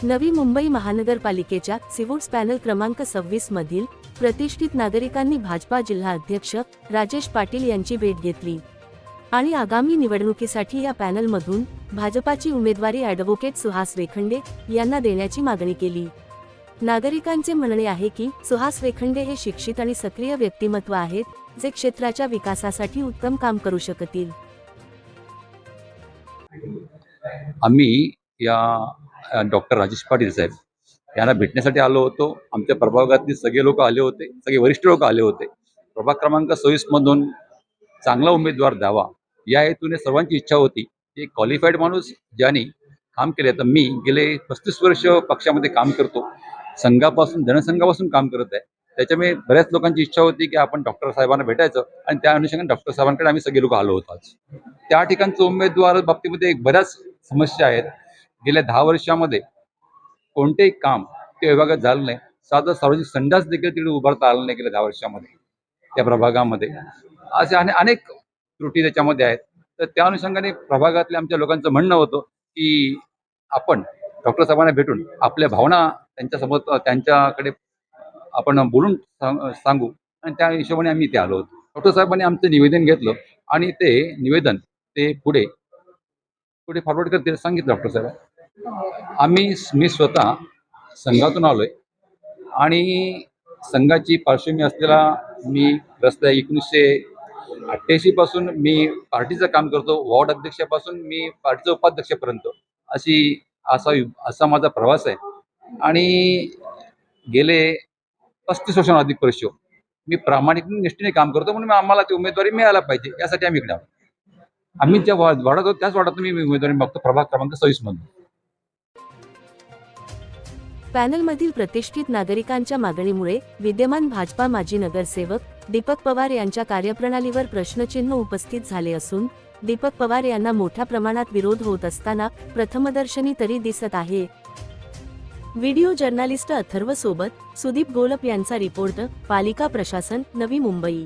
नवी मुंबई महानगरपालिकेच्या सिव्होट्स पॅनल क्रमांक 26 मधील प्रतिष्ठित नागरिकांनी भाजपा जिल्हा अध्यक्ष राजेश पाटील यांची भेट घेतली आणि आगामी निवडणुकीसाठी या पॅनलमधून भाजपाची उमेदवारी ॲडव्होकेट सुहास वेखंडे यांना देण्याची मागणी केली। नागरिकांचे म्हणणे आहे की सुहास वेखंडे हे शिक्षित आणि सक्रिय व्यक्तिमत्व आहेत, जे क्षेत्राच्या विकासासाठी उत्तम काम करू शकतील। आम्ही या डॉक्टर राजेश पाटील साहेब यांना भेटण्यासाठी आलो होतो। आमच्या प्रभागातले सगळे लोक आले होते, सगळे वरिष्ठ लोक आले होते। प्रभाग क्रमांक 26 मधून चांगला उमेदवार द्यावा या हेतूने सर्वांची इच्छा होती। एक क्वालिफाईड माणूस ज्यांनी काम केले, तर मी गेले 35 वर्ष पक्षामध्ये काम करतो, संघापासून जनसंघापासून काम करत आहे। त्याच्यामुळे बऱ्याच लोकांची इच्छा होती की आपण डॉक्टर साहेबांना भेटायचं आणि त्या अनुषंगाने डॉक्टर साहेबांकडे आम्ही सगळे लोक आलो होतो। आज त्या ठिकाणचं उमेदवार बाबतीमध्ये बऱ्याच समस्या आहेत। गेल्या 10 वर्षामध्ये कोणतेही काम त्या विभागात झालं नाही। साधं सार्वजनिक संडास देखील तिकडे उभारता आलं नाही गेल्या 10 वर्षामध्ये त्या प्रभागामध्ये। असे अनेक त्रुटी त्याच्यामध्ये आहेत। तर त्या अनुषंगाने प्रभागातल्या आमच्या लोकांचं म्हणणं होतं की आपण डॉक्टर साहेबांना भेटून आपल्या भावना त्यांच्यासमोर त्यांच्याकडे आपण बोलून सांगू आणि त्या हिशोबाने आम्ही इथे आलो होतो। डॉक्टर साहेबांनी आमचं निवेदन घेतलं आणि ते निवेदन ते पुढे फॉरवर्ड करतील सांगितलं डॉक्टर साहेब। मी स्वतः संघातून आलोय आणि संघाची पार्श्वभूमी असलेला मी रस्ता 1988 पासून मी पार्टीचं काम करतो। वॉर्ड अध्यक्षापासून मी पार्टीचा उपाध्यक्षपर्यंत असा माझा प्रवास आहे आणि गेले 35 वर्षांहून अधिक वर्ष मी प्रामाणिकपणे निष्ठेने काम करतो, म्हणून आम्हाला ती उमेदवारी मिळायला पाहिजे यासाठी आम्ही इकडे आलो। आम्ही ज्या वाढत होतो त्याच वाढत मी उमेदवारी मागतो प्रभाग क्रमांक 26 मधून। पॅनलमधील प्रतिष्ठित नागरिकांच्या मागणीमुळे विद्यमान भाजपा माजी नगरसेवक दीपक पवार यांच्या कार्यप्रणालीवर प्रश्नचिन्ह उपस्थित झाले असून दीपक पवार यांना मोठ्या प्रमाणात विरोध होत असताना प्रथमदर्शनी तरी दिसत आहे। व्हिडिओ जर्नलिस्ट अथर्व सोबत सुदीप गोलप यांचा रिपोर्ट, पालिका प्रशासन, नवी मुंबई।